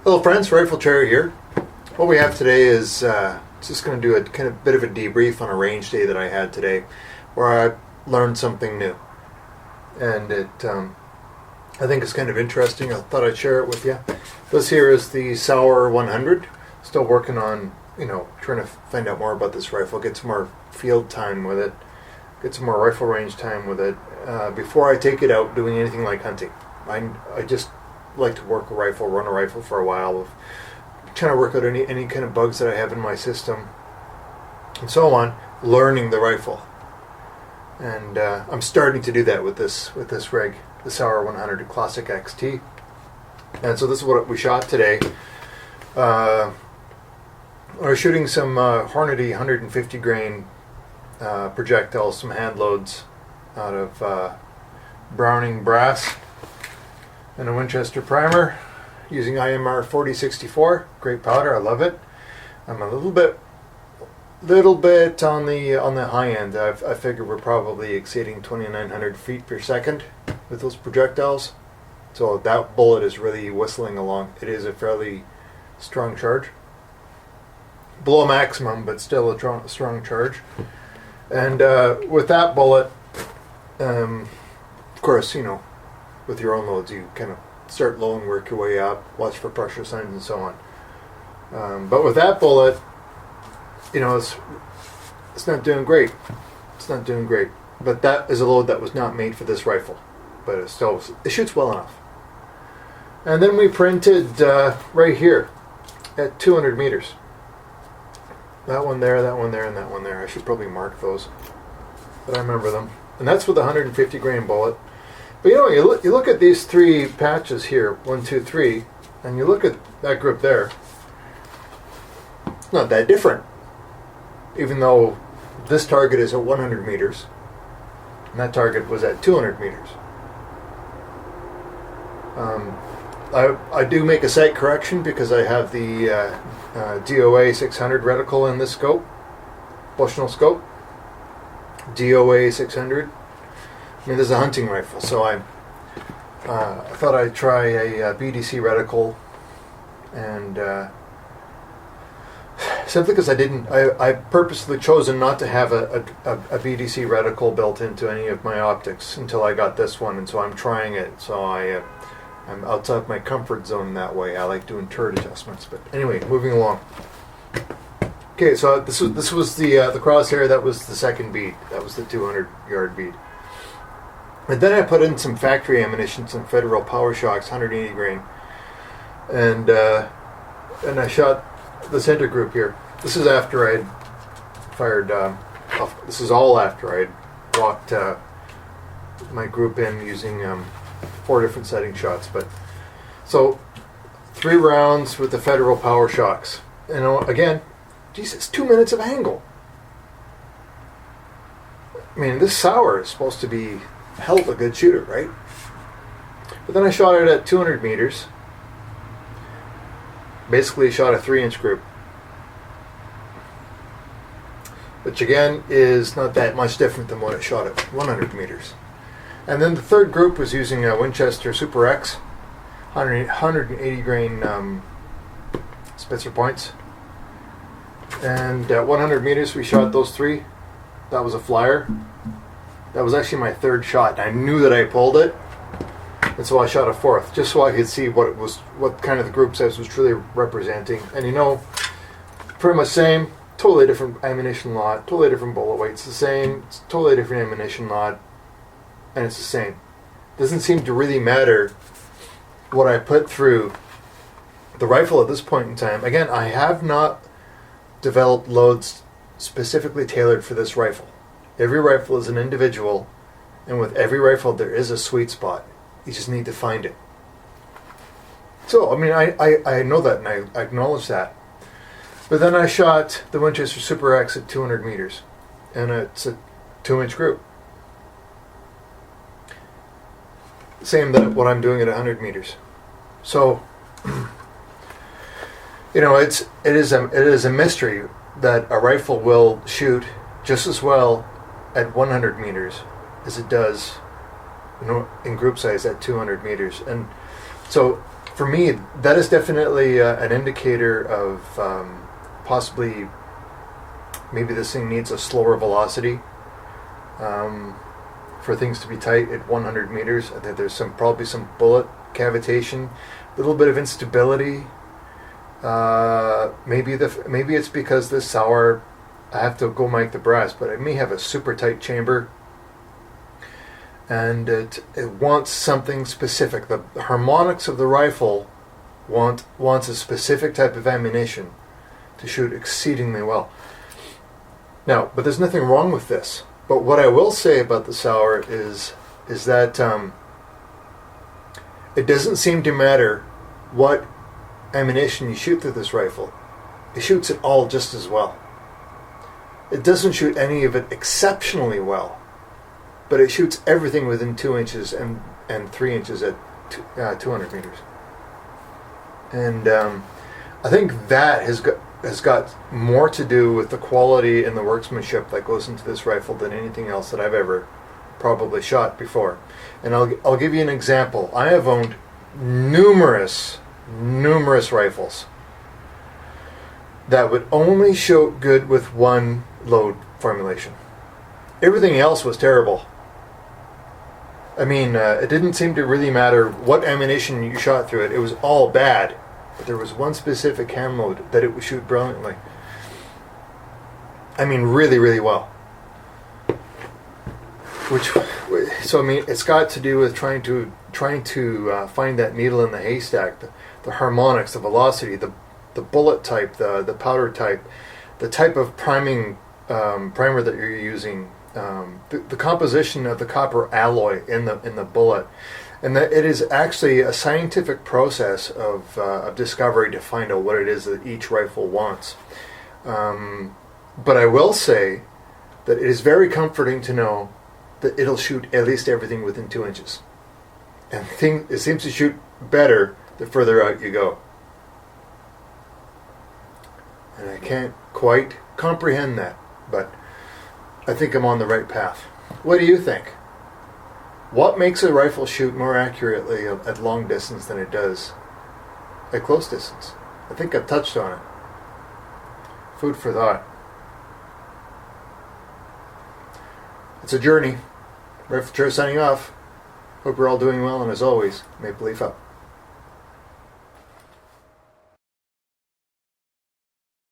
Hello friends, Rifle Cherry here. What we have today is just going to do a kind of bit of a debrief on a range day that I had today where I learned something new. And it, I think it's kind of interesting. I thought I'd share it with you. This here is the Sauer 100. Still working on, trying to find out more about this rifle, get some more field time with it, get some more rifle range time with it before I take it out doing anything like hunting. I just like to work a rifle, run a rifle for a while, of trying to work out any kind of bugs that I have in my system, and so on, learning the rifle. And I'm starting to do that with this rig, the Sauer 100 Classic XT. And so this is what we shot today. We're shooting some Hornady 150 grain projectiles, some hand loads out of Browning brass, and a Winchester primer using IMR 4064. Great powder, I love it. I'm a little bit on the high end. I figure we're probably exceeding 2,900 feet per second with those projectiles. So that bullet is really whistling along. It is a fairly strong charge. Below maximum, but still a strong charge. And with that bullet, of course, with your own loads, you kind of start low and work your way up, watch for pressure signs and so on. But with that bullet, it's not doing great. It's not doing great. But that is a load that was not made for this rifle. But it shoots well enough. And then we printed right here at 200 meters. That one there, that one there, and that one there. I should probably mark those, but I remember them. And that's with a 150 grain bullet. But you look at these three patches here, 1, 2, 3, and you look at that group there. It's not that different, even though this target is at 100 meters, and that target was at 200 meters. I do make a sight correction because I have the DOA 600 reticle in this scope, Bushnell scope. DOA 600. I mean, this is a hunting rifle, so I thought I'd try a BDC reticle, and simply because I purposely chosen not to have a BDC reticle built into any of my optics until I got this one, and so I'm trying it. So I'm outside my comfort zone that way. I like doing turret adjustments. But anyway, moving along. Okay, so this was the crosshair. That was the second bead. That was the 200-yard bead. And then I put in some factory ammunition, some Federal Power Shocks, 180 grain, and I shot the center group here. This is after I'd fired. This is all after I'd walked my group in using 4 different setting shots. But so 3 rounds with the Federal Power Shocks. Again, Jesus, 2 minutes of angle. I mean, this Sauer is supposed to be a hell of a good shooter, right? But then I shot it at 200 meters. Basically shot a 3-inch group, which again is not that much different than what I shot at 100 meters. And then the third group was using a Winchester Super X, 180 grain Spitzer points. And at 100 meters we shot those 3. That was a flyer. That was actually my 3rd shot. I knew that I pulled it, and so I shot a 4th, just so I could see what kind of the group size was truly representing. And pretty much same, totally different ammunition lot, totally different bullet weight. It's the same, it's totally different ammunition lot, and it's the same. Doesn't seem to really matter what I put through the rifle at this point in time. Again, I have not developed loads specifically tailored for this rifle. Every rifle is an individual, and with every rifle there is a sweet spot. You just need to find it. So, I mean, I know that, and I acknowledge that. But then I shot the Winchester Super X at 200 meters, and it's a 2-inch group. Same that what I'm doing at 100 meters. So, it is a mystery that a rifle will shoot just as well at 100 meters as it does in group size at 200 meters. And so for me, that is definitely an indicator of possibly maybe this thing needs a slower velocity for things to be tight at 100 meters. I think there's probably some bullet cavitation, a little bit of instability. Maybe it's because this Sauer, I have to go make the brass, but it may have a super tight chamber, and it wants something specific. The harmonics of the rifle wants a specific type of ammunition to shoot exceedingly well. Now, but there's nothing wrong with this. But what I will say about the Sauer is that it doesn't seem to matter what ammunition you shoot through this rifle. It shoots it all just as well. It doesn't shoot any of it exceptionally well, but it shoots everything within 2 inches and 3 inches at 200 meters. And I think that has got more to do with the quality and the workmanship that goes into this rifle than anything else that I've ever probably shot before. And I'll give you an example. I have owned numerous rifles that would only shoot good with one load formulation. Everything else was terrible. I mean, it didn't seem to really matter what ammunition you shot through it. It was all bad. But there was one specific hand load that it would shoot brilliantly. I mean, really, really well. So I mean, it's got to do with trying to find that needle in the haystack, the harmonics, the velocity, the bullet type, the powder type, the type of primer that you're using, the composition of the copper alloy in the bullet. And that it is actually a scientific process of discovery to find out what it is that each rifle wants. But I will say that it is very comforting to know that it'll shoot at least everything within 2 inches. And it seems to shoot better the further out you go. And I can't quite comprehend that, but I think I'm on the right path. What do you think? What makes a rifle shoot more accurately at long distance than it does at close distance? I think I've touched on it. Food for thought. It's a journey. Rifle Chair signing off. Hope you're all doing well, and as always, Maple Leaf up.